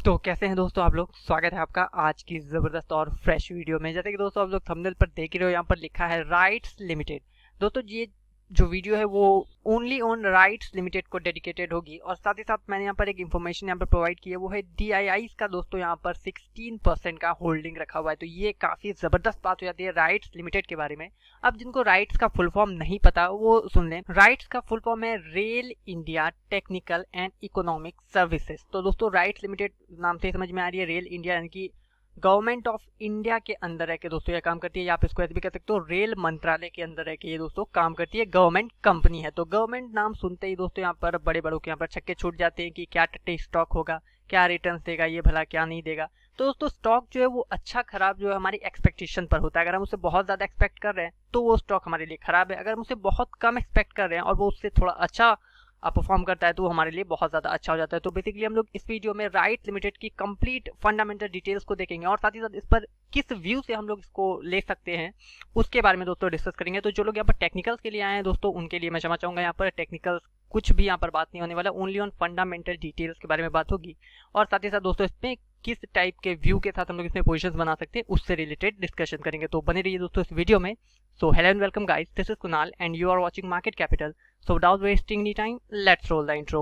तो कैसे हैं दोस्तों आप लोग। स्वागत है आपका आज की ज़बरदस्त और फ्रेश वीडियो में। जैसे कि दोस्तों आप लोग थंबनेल पर देख रहे हो, यहाँ पर लिखा है राइट्स लिमिटेड। दोस्तों ये जो वीडियो है वो ओनली ऑन राइट्स लिमिटेड को डेडिकेटेड होगी, और साथ ही साथ मैंने यहाँ पर एक इन्फॉर्मेशन यहाँ पर प्रोवाइड की है, वो है DII का दोस्तों यहाँ पर 16% का होल्डिंग रखा हुआ है। तो ये काफ़ी ज़बरदस्त बात हो जाती है राइट्स लिमिटेड के बारे में। अब जिनको राइट्स का फुल फॉर्म नहीं पता वो सुन लें। राइट्स का फुल फॉर्म है rail India technical and economic services. तो दोस्तों राइट्स लिमिटेड नाम से समझ में आ रही है रेल इंडिया यानी कि गवर्नमेंट ऑफ इंडिया के अंदर है कि दोस्तों ये काम करती है, या आप इसको ऐसे भी कह सकते हो रेल मंत्रालय के अंदर है कि ये दोस्तों काम करती है, गवर्नमेंट कंपनी है। तो गवर्नमेंट नाम सुनते ही दोस्तों यहाँ पर बड़े बड़ों के यहाँ पर छक्के छूट जाते हैं कि क्या टट्टी स्टॉक होगा, क्या रिटर्न देगा ये भला, क्या नहीं देगा। तो दोस्तों स्टॉक जो है वो अच्छा खराब जो है हमारी एक्सपेक्टेशन पर होता है। अगर हम उससे बहुत ज्यादा एक्सपेक्ट कर रहे हैं तो वो स्टॉक हमारे लिए खराब है। अगर हम उससे बहुत कम एक्सपेक्ट कर रहे हैं और वो उससे थोड़ा अच्छा परफॉर्म करता है तो वो हमारे लिए बहुत ज़्यादा अच्छा हो जाता है। तो बेसिकली हम लोग इस वीडियो में राइट लिमिटेड की कंप्लीट फंडामेंटल डिटेल्स को देखेंगे, और साथ ही साथ इस पर किस व्यू से हम लोग इसको ले सकते हैं उसके बारे में दोस्तों डिस्कस करेंगे। तो जो लोग यहाँ पर टेक्निकल्स के लिए आए हैं दोस्तों उनके लिए मैं क्षमा चाहूँगा, यहाँ पर टेक्निकल्स कुछ भी यहाँ पर बात नहीं होने वाला, ओनली ऑन फंडामेंटल डिटेल्स के बारे में बात होगी। और साथ ही साथ दोस्तों इसमें किस टाइप के व्यू के साथ हम लोग इसमें पोजीशंस बना सकते हैं उससे रिलेटेड डिस्कशन करेंगे। तो बने रहिए दोस्तों इस वीडियो में। So hello and welcome guys, this is Kunal and you are watching Market Capital. So without wasting any time, let's roll the intro.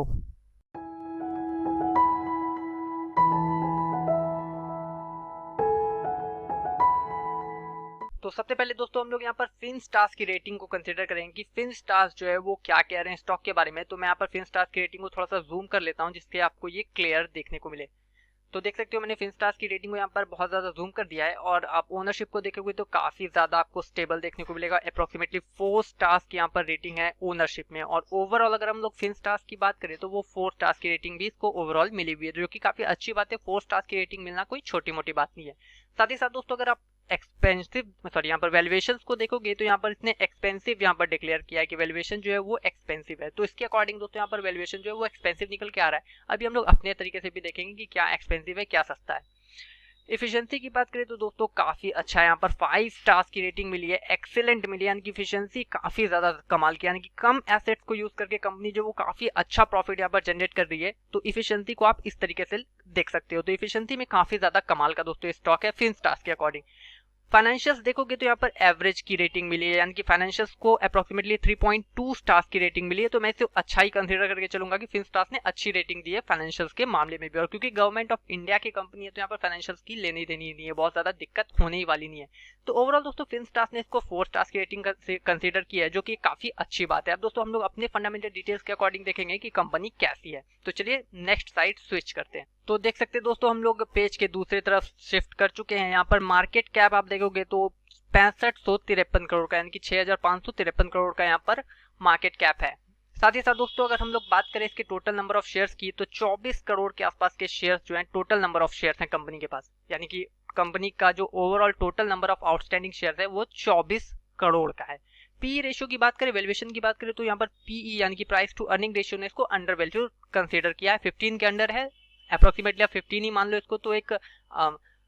तो सबसे पहले दोस्तों हम लोग यहाँ पर फिनस्टार्स की रेटिंग को कंसीडर करेंगे कि फिनस्टार्स जो है वो क्या कह रहे हैं स्टॉक के बारे में। तो मैं यहाँ पर फिनस्टार्स की रेटिंग को थोड़ा सा जूम कर लेता हूँ जिससे आपको ये क्लियर देखने को मिले। तो देख सकते हो मैंने फिनस्टार्स की रेटिंग को यहाँ पर बहुत ज़्यादा जूम कर दिया है, और आप ओनरशिप को देखोगे तो काफ़ी ज़्यादा आपको स्टेबल देखने को मिलेगा। अप्रोक्सीमेटली 4 स्टार्स की यहाँ पर रेटिंग है ओनरशिप में, और ओवरऑल अगर हम लोग फिनस्टार्स की बात करें तो वो 4 स्टार्स की रेटिंग भी इसको ओवरऑल मिली हुई है, जो कि काफ़ी अच्छी बात है। 4 स्टार्स की रेटिंग मिलना कोई छोटी मोटी बात नहीं है। साथ ही साथ दोस्तों अगर आप यहाँ पर वैल्यूएशन को देखोगे तो यहाँ पर इसने एक्सपेंसिव यहाँ पर डिक्लेयर किया है कि वैल्यूएशन जो है वो एक्सपेंसिव है। तो इसके अकॉर्डिंग दोस्तों यहाँ पर वैल्यूएशन जो है वो एक्सपेंसिव निकल के आ रहा है। अभी हम लोग अपने तरीके से भी देखेंगे कि क्या एक्सपेंसिव है क्या सस्ता है। इफिशियंसी की बात करें तो दोस्तों काफी अच्छा है, यहाँ पर 5 स्टार्स की रेटिंग मिली है, एक्सीलेंट मिली है, यानी कि इफिशियंसी काफी ज्यादा कमाल की, यानी कि कम एसेट्स को यूज करके कंपनी जो वो काफी अच्छा प्रॉफिट यहाँ पर जनरेट कर रही है। तो इफिशियंसी को आप इस तरीके से देख सकते हो। तो इफिशियंसी में काफी ज्यादा कमाल का दोस्तों स्टॉक है फिनस्टार्स के अकॉर्डिंग। फाइनेंशियल्स देखोगे तो यहाँ पर एवरेज की रेटिंग मिली है, यानी कि फाइनेंशियल्स को अप्रोक्सीमेटली 3.2 स्टार्स की रेटिंग मिली है। तो मैं इसे अच्छा ही कंसीडर करके चलूंगा कि फिनस्टार्स ने अच्छी रेटिंग दी है फाइनेंशियल्स के मामले में भी, और क्योंकि गवर्नमेंट ऑफ इंडिया की कंपनी है तो यहाँ पर फाइनेंशियल्स की लेनी देनी नहीं है, बहुत ज्यादा दिक्कत होने ही वाली नहीं है। तो ओवरऑल दोस्तों फिनस्टार्स ने इसको 4 स्टार्स की रेटिंग कंसीडर की है, जो कि काफी अच्छी बात है। अब दोस्तों हम लोग अपने फंडामेंटल डिटेल्स के अकॉर्डिंग देखेंगे कि कंपनी कैसी है। तो चलिए नेक्स्ट साइड स्विच करते हैं। तो देख सकते हैं दोस्तों हम लोग पेज के दूसरी तरफ शिफ्ट कर चुके हैं। यहाँ पर मार्केट कैप आप देखोगे तो 6553 करोड़ का, यानी कि 6553 करोड़ का यहाँ पर मार्केट कैप है। साथ ही साथ दोस्तों अगर हम लोग बात करें इसके टोटल नंबर ऑफ शेयर्स की तो 24 करोड़ के आसपास के शेयर्स जो हैं टोटल नंबर ऑफ शेयर्स हैं कंपनी के पास, यानी कि कंपनी का जो overall total number of outstanding shares है वो 24 करोड़ का है। पी रेशियो की बात करें, वैल्यूएशन की बात करें तो यहाँ पर पीई यानी कि प्राइस टू अर्निंग रेशियो ने इसको अंडर वैल्यू कंसीडर किया है, 15 के अंडर है, अप्रोक्सीमेटली आप 15 ही मान लो इसको। तो एक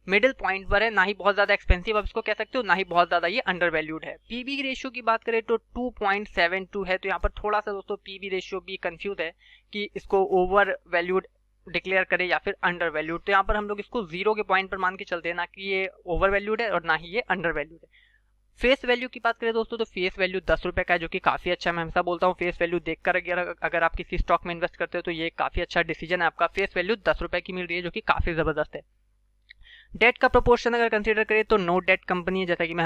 मिडिल पॉइंट पर है, ना ही बहुत ज्यादा एक्सपेंसिव आप इसको कह सकते हो, ना ही बहुत ज्यादा ये अंडर वैल्यूड है। पीबी रेशियो की बात करें तो 2.72 है। तो यहाँ पर थोड़ा सा दोस्तों पीबी रेशियो भी कंफ्यूज है कि इसको ओवर वैल्यूड डिक्लेयर करे या फिर अंडर वैल्यूड। तो यहाँ पर हम लोग इसको 0 के पॉइंट पर मान के चलते हैं, ना कि ये ओवर वैल्यूड है और ना ही ये अंडर वैल्यूड है। फेस वैल्यू की बात करें दोस्तों तो फेस वैल्यू 10 रुपए का है, जो कि काफी अच्छा है। मैं हमेशा बोलता हूँ फेस वैल्यू देखकर अगर आप किसी स्टॉक में इन्वेस्ट करते हो तो ये काफी अच्छा डिसीजन है आपका। फेस वैल्यू 10 रुपए की मिल रही है, जो कि काफी जबरदस्त है। डेट का प्रोपोर्शन अगर कंसीडर करें तो नो डेट कंपनी है, जैसा कि मैं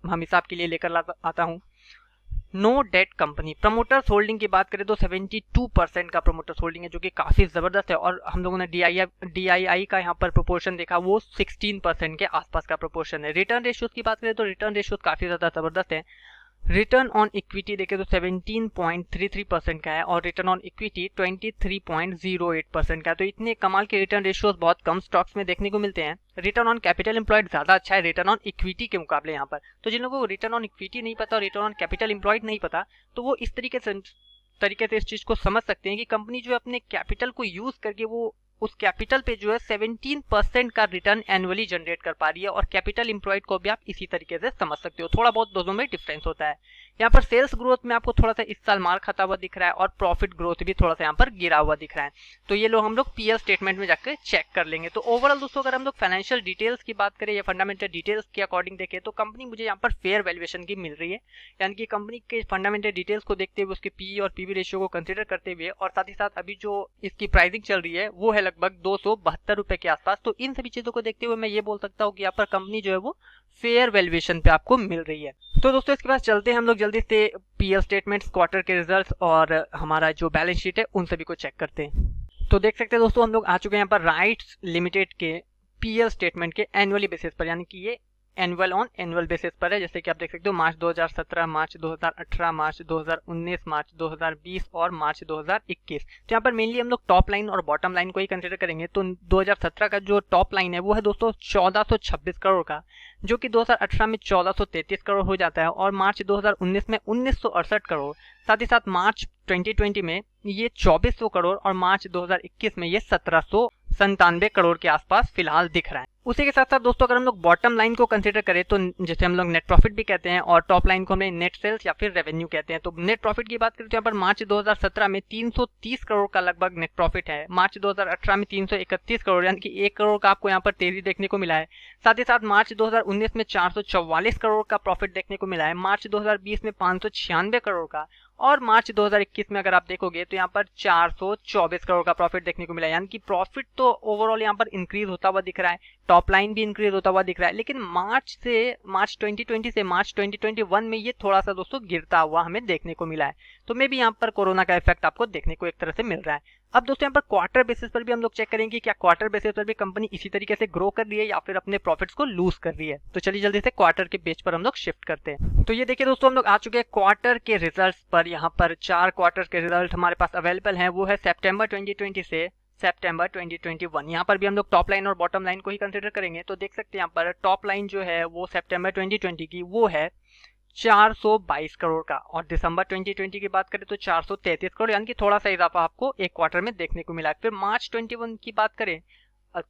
हमेशा आपके लिए लेकर आता हूँ। No debt company. Promoters holding की बात करें तो 72% का प्रमोटर्स होल्डिंग है, जो कि काफी जबरदस्त है। और हम लोगों ने DII का यहाँ पर प्रोपोर्शन देखा, वो 16% के आसपास का प्रोपोर्शन है। रिटर्न रेशियोज की बात करें तो रिटर्न रेशियोज काफी ज्यादा जबरदस्त है। रिटर्न ऑन इक्विटी देखें तो 17.33% का है, और रिटर्न ऑन इक्विटी 23.08% का है। तो इतने कमाल के रिटर्न रेशियोज बहुत कम स्टॉक्स में देखने को मिलते हैं। रिटर्न ऑन कैपिटल एम्प्लॉयड ज्यादा अच्छा है रिटर्न ऑन इक्विटी के मुकाबले यहाँ पर। तो जिन लोगों को रिटर्न ऑन इक्विटी नहीं पता और रिटर्न ऑन कैपिटल एम्प्लॉयड नहीं पता, तो वो इस तरीके से इस चीज को समझ सकते हैं कि कंपनी जो अपने कैपिटल को यूज करके वो उस कैपिटल पे जो है 17% का रिटर्न एनुअली जनरेट कर पा रही है। और कैपिटल एम्प्लॉयड को भी आप इसी तरीके से समझ सकते हो, थोड़ा बहुत दोनों में डिफरेंस होता है। यहाँ पर सेल्स ग्रोथ में आपको थोड़ा सा इस साल मार खाता हुआ दिख रहा है और प्रॉफिट ग्रोथ भी थोड़ा सा यहाँ पर गिरा हुआ दिख रहा है। तो ये लोग हम लोग पीएल स्टेटमेंट में जाकर चेक कर लेंगे। तो ओवरऑल दोस्तों अगर हम लोग फाइनेंशियल डिटेल्स की बात करें या फंडामेंटल डिटेल्स के अकॉर्डिंग देखें तो कंपनी मुझे यहाँ पर फेयर वैल्यूएशन की मिल रही है, यानी कि कंपनी के फंडामेंटल डिटेल्स को देखते हुए उसके पीई और पीबी रेशियो को कंसिडर करते हुए और साथ ही साथ अभी जो इसकी प्राइसिंग चल रही है वो है लगभग 272 रुपए के आसपास। तो इन सभी चीजों को देखते हुए मैं ये बोल सकता हूँ कि यहाँ पर कंपनी जो है वो फेयर वैल्यूएशन पे आपको मिल रही है। तो दोस्तों इसके बाद चलते हैं हम लोग जल्दी से पीएल स्टेटमेंट्स, क्वार्टर के रिजल्ट्स और हमारा जो बैलेंस शीट है उन सभी को चेक करते हैं। तो देख सकते हैं दोस्तों हम लोग आ चुके हैं यहाँ पर राइट्स लिमिटेड के पीएल स्टेटमेंट के एनुअली बेसिस पर, यानी कि ये एनुअल ऑन एनुअल बेसिस पर है। जैसे कि आप देख सकते हो मार्च 2017, मार्च 2018, मार्च 2019, मार्च 2020 और मार्च 2021। तो यहाँ पर मेनली हम लोग टॉप लाइन और बॉटम लाइन को ही कंसिडर करेंगे। तो 2017 का जो टॉप लाइन है वो है दोस्तों 1426 करोड़ का, जो कि 2018 में 1433 करोड़ हो जाता है और मार्च 2019 में 1968 करोड़। साथ ही साथ मार्च 2020 में ये 2400 करोड़ और मार्च 2021 में ये 1797 करोड़ के आसपास फिलहाल दिख रहा है। उसी के साथ साथ दोस्तों अगर हम लोग बॉटम लाइन को कंसीडर करें तो जैसे हम लोग नेट प्रॉफिट भी कहते हैं और टॉप लाइन को हमें नेट सेल्स या फिर रेवेन्यू कहते हैं। तो नेट प्रॉफिट की बात करें तो यहाँ पर मार्च 2017 में 330 करोड़ का लगभग नेट प्रॉफिट है, मार्च 2018 में 331 करोड़, यानी कि 1 करोड़ का आपको यहाँ पर तेजी देखने को मिला है। साथ ही साथ मार्च 2019 में 444 करोड़ का प्रॉफिट देखने को मिला है, मार्च 2020 में 596 करोड़ का और मार्च 2021 में अगर आप देखोगे तो यहाँ पर 424 करोड़ का प्रॉफिट देखने को मिला है। यानी कि प्रॉफिट तो ओवरऑल यहाँ पर इंक्रीज होता हुआ दिख रहा है, टॉप लाइन भी इंक्रीज होता हुआ दिख रहा है, लेकिन मार्च 2020 से मार्च 2021 में ये थोड़ा सा दोस्तों गिरता हुआ हमें देखने को मिला है। तो मे भी यहाँ पर कोरोना का इफेक्ट आपको देखने को एक तरह से मिल रहा है। अब दोस्तों यहाँ पर क्वार्टर बेसिस पर भी हम लोग चेक करेंगे क्या क्वार्टर बेसिस पर भी कंपनी इसी तरीके से ग्रो कर रही है या फिर अपने प्रॉफिट्स को लूज कर रही है। तो चलिए जल्दी से क्वार्टर के पेज पर हम लोग शिफ्ट करते हैं। तो ये देखिए दोस्तों हम लोग आ चुके हैं क्वार्टर के रिजल्ट्स पर। यहाँ पर 4 क्वार्टर के रिजल्ट हमारे पास अवेलेबल हैं, वो है सितंबर 2020 से सितंबर 2021। यहाँ पर भी हम लोग टॉप लाइन और बॉटम लाइन को ही कंसिडर करेंगे। तो देख सकते हैं यहाँ पर टॉप लाइन जो है वो सितंबर 2020 की वो है 422 करोड़ का और दिसंबर 2020 की बात करें तो 433 करोड़, यानी कि थोड़ा सा इजाफा आपको एक क्वार्टर में देखने को मिला है। फिर मार्च 21 की बात करें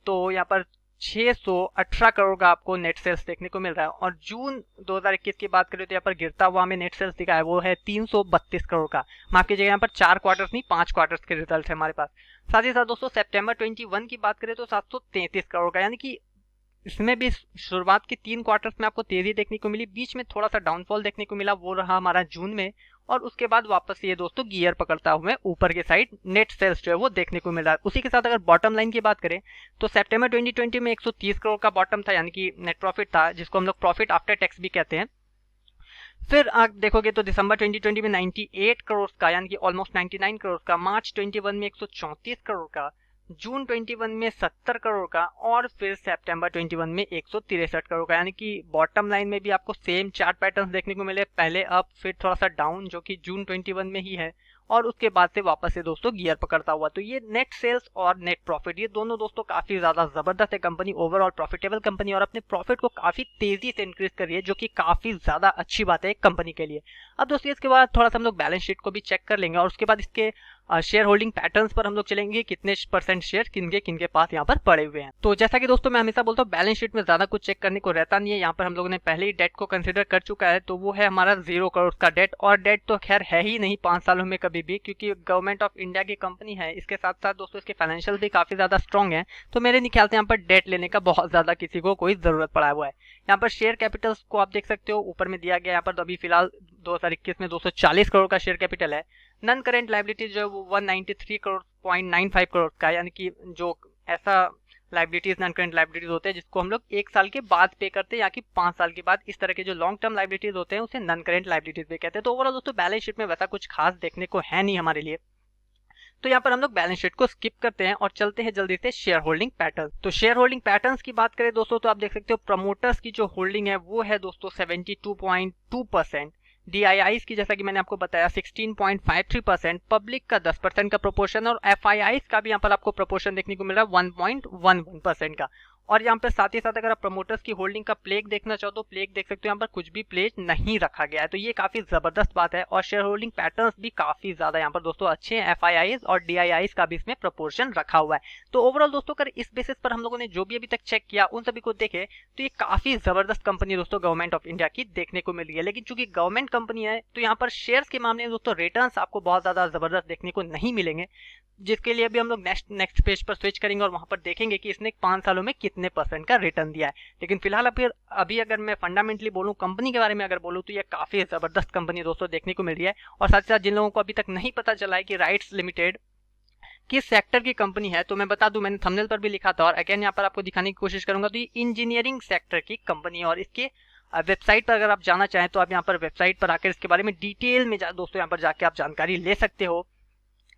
तो यहाँ पर 618 करोड़ का आपको नेट सेल्स देखने को मिल रहा है और जून 2021 की बात करें तो यहाँ पर गिरता हुआ हमें नेट सेल्स दिखा है, वो है 332 करोड़ का। माफ कीजिएगा यहाँ पर 4 क्वार्टर्स नहीं 5 क्वार्टर्स के रिजल्ट है हमारे पास। साथ ही साथ दोस्तों सितंबर 21 की बात करें तो 733 करोड़ का, यानी कि इसमें भी शुरुआत के 3 क्वार्टर्स में आपको तेजी देखने को मिली, बीच में थोड़ा सा डाउनफॉल देखने को मिला, वो रहा हमारा जून में, और उसके बाद वापस ये दोस्तों गियर पकड़ता हुआ ऊपर के साइड नेट सेल्स जो है वो देखने को मिल रहा है। उसी के साथ अगर बॉटम लाइन की बात करें तो सितंबर 2020 में 130 करोड़ का बॉटम था, यानी कि नेट प्रॉफिट था, जिसको हम लोग प्रॉफिट आफ्टर टैक्स भी कहते हैं। फिर आप देखोगे तो दिसंबर 2020 में 98 करोड़ का, यानी कि ऑलमोस्ट 99 करोड़ का, मार्च 21 में 134 करोड़ का, जून 21 में 70 करोड़ का और फिर सितंबर 21 में 163 करोड़ का। यानी कि बॉटम लाइन में भी आपको सेम चार्ट पैटर्न्स देखने को मिले, पहले अप फिर थोड़ा सा डाउन, जो कि जून 21 में ही है, और उसके बाद से वापस से दोस्तों गियर पकड़ता हुआ। तो ये नेट सेल्स और नेट प्रॉफिट ये दोनों दोस्तों काफी ज्यादा जबरदस्त है। कंपनी ओवरऑल प्रॉफिटेबल कंपनी और अपने प्रॉफिट को काफी तेजी से इंक्रीज कर रही है, जो कि काफी ज्यादा अच्छी बात है कंपनी के लिए। अब दोस्तों इसके बाद थोड़ा सा हम लोग बैलेंस शीट को भी चेक कर लेंगे और उसके बाद इसके शेयर होल्डिंग पैटर्न्स पर हम लोग चलेंगे, कितने परसेंट शेयर किनके पास यहाँ पर पड़े हुए हैं। तो जैसा कि दोस्तों मैं हमेशा बोलता हूँ बैलेंस शीट में ज्यादा कुछ चेक करने को रहता नहीं है। यहाँ पर हम लोगों ने पहले ही डेट को कंसिडर कर चुका है, तो वो है हमारा 0 करोड़ का डेट, और डेट तो खैर है ही नहीं 5 सालों में कभी भी, क्योंकि गवर्नमेंट ऑफ इंडिया की कंपनी है। इसके साथ साथ दोस्तों इसके फाइनेंशियल भी काफी ज्यादा स्ट्रॉन्ग है, तो मेरे नहीं ख्याल से यहाँ पर डेट लेने का बहुत ज्यादा किसी को कोई जरूरत पड़ा हुआ है। यहाँ पर शेयर कैपिटल्स को आप देख सकते हो ऊपर में दिया गया। यहाँ पर तो अभी फिलहाल 2021 में 240 करोड़ का शेयर कैपिटल है। नॉन करेंट लाइबिलिटीज जो है वो 193 करोड़ करोड़ का, यानी कि जो ऐसा लाइबिलिटीज नॉन करेंट लाइबिलिटीज होते हैं जिसको हम लोग 1 साल के बाद पे करते हैं या कि 5 साल के बाद, इस तरह के जो लॉन्ग टर्म लाइबिलिटीज होते हैं उसे नॉन करेंट लाइबिलिटीज भी कहते हैं। तो ओवरऑल दोस्तों बैलेंस शीट में वैसा कुछ खास देखने को है नहीं हमारे लिए, तो यहाँ पर हम लोग बैलेंस शीट को स्किप करते हैं और चलते हैं जल्दी से शेयर होल्डिंग पैटर्न। तो शेयर होल्डिंग पैटर्न्स की बात करें दोस्तों तो आप देख सकते हो प्रमोटर्स की जो होल्डिंग है वो है दोस्तों 72.2%, DIIs की जैसा कि मैंने आपको बताया 16.53%, पब्लिक का 10% का प्रोपोर्शन और FIIs का भी यहाँ पर आपको प्रोपोर्शन देखने को मिल रहा है 1.11% का। और यहाँ पर साथ ही साथ अगर आप प्रमोटर्स की होल्डिंग का प्लेग देखना चाहो तो प्लेग देख सकते हो, यहाँ पर कुछ भी प्लेज नहीं रखा गया है, तो ये काफी जबरदस्त बात है। और शेयर होल्डिंग पैटर्न्स भी काफी ज्यादा यहाँ पर दोस्तों अच्छे हैं, FIIs और DIIs का भी इसमें प्रोपोर्शन रखा हुआ है। तो ओवरऑल दोस्तों अगर इस बेसिस पर हम लोगों ने जो भी अभी तक चेक किया उन सभी को देखे तो ये काफी जबरदस्त कंपनी दोस्तों गवर्नमेंट ऑफ इंडिया की देखने को मिल रही है। लेकिन चूंकि गवर्नमेंट कंपनी है तो यहाँ पर शेयर्स के मामले में दोस्तों रिटर्न्स आपको बहुत ज्यादा जबरदस्त देखने को नहीं मिलेंगे, जिसके लिए भी हम लोग नेक्स्ट पेज पर स्विच करेंगे और वहां पर देखेंगे कि इसने 5 सालों में कितने % का रिटर्न दिया है। लेकिन फिलहाल अभी अगर मैं फंडामेंटली बोलूं कंपनी के बारे में अगर बोलूं तो ये काफी जबरदस्त कंपनी दोस्तों देखने को मिल रही है। और साथ ही साथ जिन लोगों को अभी तक नहीं पता चला है कि राइट्स लिमिटेड किस सेक्टर की कंपनी है, तो मैं बता दूं मैंने थंबनेल पर भी लिखा था और अगेन यहाँ पर आपको दिखाने की कोशिश करूंगा। तो ये इंजीनियरिंग सेक्टर की कंपनी है और इसके वेबसाइट पर अगर आप जाना चाहें तो आप यहाँ पर वेबसाइट पर आकर इसके बारे में डिटेल में दोस्तों यहाँ पर जाके आप जानकारी ले सकते हो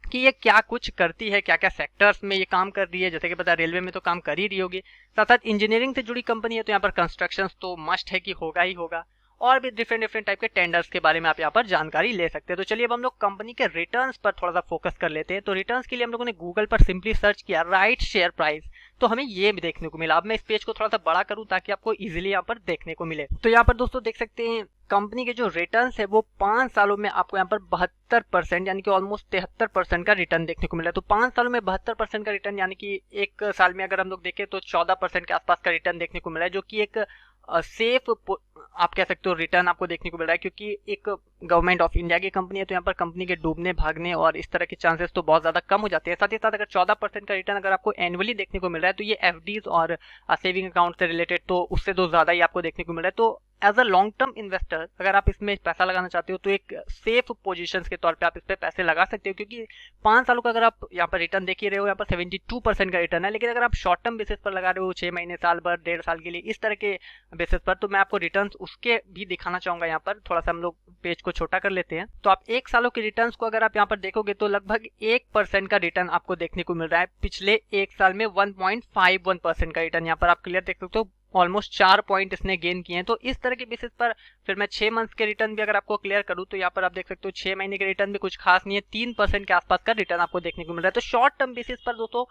कि ये क्या कुछ करती है, क्या क्या सेक्टर्स में ये काम कर रही है। जैसे कि पता रेलवे में तो काम कर ही रही होगी, साथ साथ इंजीनियरिंग से जुड़ी कंपनी है तो यहाँ पर कंस्ट्रक्शन तो मस्ट है कि होगा ही होगा, और भी डिफरेंट टाइप के टेंडर्स के बारे में आप यहाँ पर जानकारी ले सकते हैं। तो चलिए अब हम लोग कंपनी के रिटर्न्स पर थोड़ा सा फोकस कर लेते हैं। तो रिटर्न्स के लिए हम लोगों ने गूगल पर सिंपली सर्च किया राइट शेयर प्राइस, तो हमें ये भी देखने को मिला। अब मैं इस पेज को थोड़ा सा बड़ा करूं ताकि आपको इजीली यहाँ पर देखने को मिले। तो यहाँ पर दोस्तों देख सकते हैं कंपनी के जो रिटर्न्स है वो 5 सालों में आपको यहाँ पर 72% यानी कि ऑलमोस्ट 73% का रिटर्न देखने को मिला है। तो 5 सालों में 72% का रिटर्न यानी कि एक साल में अगर हम लोग देखें तो 14% के आसपास का रिटर्न देखने को मिला है, जो कि एक सेफ आप कह सकते हो रिटर्न आपको देखने को मिल रहा है। क्योंकि एक गवर्नमेंट ऑफ इंडिया की कंपनी है तो यहाँ पर कंपनी के डूबने भागने और इस तरह के चांसेस तो बहुत ज्यादा कम हो जाते हैं। साथ ही साथ अगर 14% का रिटर्न अगर आपको एनुअली देखने को मिल रहा है तो ये FDs और सेविंग अकाउंट से रिलेटेड तो उससे तो ज्यादा ही आपको देखने को मिल रहा है। तो as a long term investor अगर आप इसमें पैसा लगाना चाहते हो तो एक सेफ पोजीशन के तौर पे आप इस पे पैसे लगा सकते हो, क्योंकि 5 सालों का अगर आप यहाँ पर रिटर्न देख ही रहे हो यहाँ पर 72% का रिटर्न है। लेकिन अगर आप शॉर्ट टर्म बेसिस पर लगा रहे हो 6 महीने, साल भर, 1.5 साल के लिए इस तरह के बेसिस पर, तो मैं आपको रिटर्न उसके भी दिखाना चाहूंगा। यहाँ पर थोड़ा सा हम लोग पेज को छोटा कर लेते हैं। तो आप 1 सालों के रिटर्न को अगर आप यहाँ पर देखोगे तो लगभग 1% का रिटर्न आपको देखने को मिल रहा है। पिछले 1 साल में 1.51% का रिटर्न यहाँ पर आप क्लियर देख सकते हो, ऑलमोस्ट 4 पॉइंट इसने गेन किए हैं। तो इस तरह के बेसिस पर फिर मैं 6 मंथ्स के रिटर्न भी अगर आपको क्लियर करूं तो यहाँ पर आप देख सकते हो 6 महीने के रिटर्न भी कुछ खास नहीं है, 3% के आसपास का रिटर्न आपको देखने को मिल रहा है। तो शॉर्ट टर्म बेसिस पर दोस्तों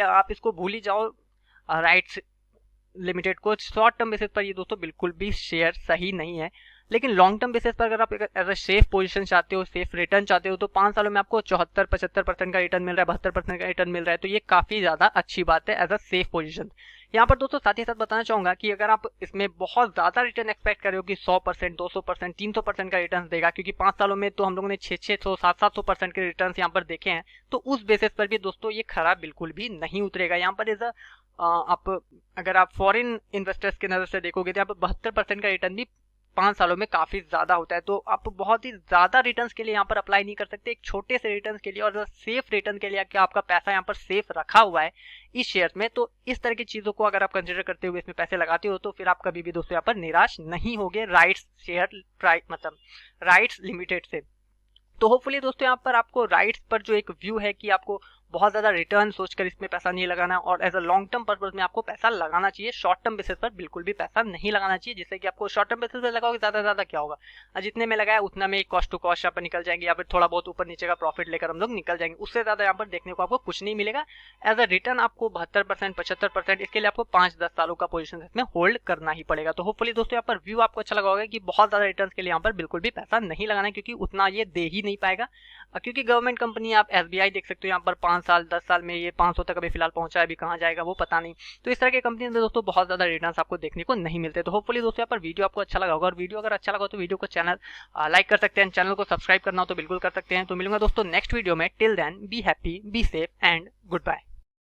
आप इसको भूल ही जाओ, राइट्स लिमिटेड को शॉर्ट टर्म बेसिस पर ये दोस्तों बिल्कुल भी शेयर सही नहीं है। लेकिन लॉन्ग टर्म बेसिस पर अगर आप एज अ सेफ पोजीशन चाहते हो, सेफ रिटर्न चाहते हो, तो 5 सालों में आपको 74-75% का रिटर्न मिल रहा है, 72% का रिटर्न मिल रहा है। तो ये काफी ज्यादा अच्छी बात है एज अ सेफ पोजीशन। यहाँ पर दोस्तों साथ ही साथ बताना चाहूंगा कि अगर आप इसमें बहुत ज्यादा रिटर्न एक्सपेक्ट कर रहे हो कि 100%, 200%, 300% का रिटर्न देगा, क्योंकि 5 सालों में तो हम लोगों ने 600, 700% के रिटर्न यहाँ पर देखे हैं, तो उस बेसिस पर भी दोस्तों ये खराब बिल्कुल भी नहीं उतरेगा। यहाँ पर एज आप अगर आप फॉरेन इन्वेस्टर्स की नजर से देखोगे तो यहाँ पर 72% का रिटर्न भी 5 सालों में काफी ज्यादा होता है। तो आप बहुत ही ज्यादा रिटर्न्स के लिए यहाँ पर अप्लाई नहीं कर सकते। एक छोटे से रिटर्न्स के लिए और सेफ रिटर्न के लिए क्या आपका पैसा यहाँ पर सेफ रखा हुआ है इस शेयर में, तो इस तरह की चीजों को अगर आप कंसिडर करते हुए इसमें पैसे लगाते हो तो फिर आप कभी भी दोस्तों यहाँ पर निराश नहीं होगे राइट्स शेयर प्राइस मतलब राइट्स लिमिटेड से। तो होपफुली दोस्तों यहाँ पर आपको राइट्स पर जो एक व्यू है कि आपको बहुत ज्यादा रिटर्न सोचकर इसमें पैसा नहीं लगाना और as a long term purpose में आपको पैसा लगाना चाहिए, शॉर्ट टर्म बेसिस पर बिल्कुल भी पैसा नहीं लगाना चाहिए। जिससे कि आपको शॉर्ट टर्म बेसिस पर लगाओगे ज्यादा से ज्यादा क्या होगा, जितने में लगाया उतना में कॉस्ट टू कॉस्ट यहाँ पर निकल जाएंगे या फिर थोड़ा बहुत ऊपर नीचे का प्रॉफिट लेकर हम लोग निकल जाएंगे, उससे ज्यादा यहाँ पर देखने को आपको कुछ नहीं मिलेगा। एज अ रिटर्न आपको 72%, 75%, इसके लिए आपको 5-10 सालों का पोजीशन इसमें होल्ड करना ही पड़ेगा। तो होपफुली दोस्तों यहाँ पर व्यू आपको अच्छा लगा होगा कि बहुत ज्यादा रिटर्न के लिए यहाँ पर बिल्कुल भी पैसा नहीं लगाना है, क्योंकि उतना ये दे ही नहीं पाएगा। क्योंकि गवर्नमेंट कंपनी आप SBI देख सकते हो यहाँ पर 5 साल 10 साल में ये 500 तक अभी फिलहाल पहुंचा है, अभी कहां जाएगा वो पता नहीं। तो इस तरह की कंपनी में दोस्तों बहुत ज्यादा रिटर्न्स आपको देखने को नहीं मिलते। तो होपफुली दोस्तों यहाँ पर वीडियो आपको अच्छा लगा होगा, और वीडियो अगर अच्छा लगा तो वीडियो को चैनल लाइक कर सकते हैं, चैनल को सब्सक्राइब करना हो तो बिल्कुल कर सकते हैं। तो मिलूंगा दोस्तों नेक्स्ट वीडियो में। Till then be happy, be safe and good bye.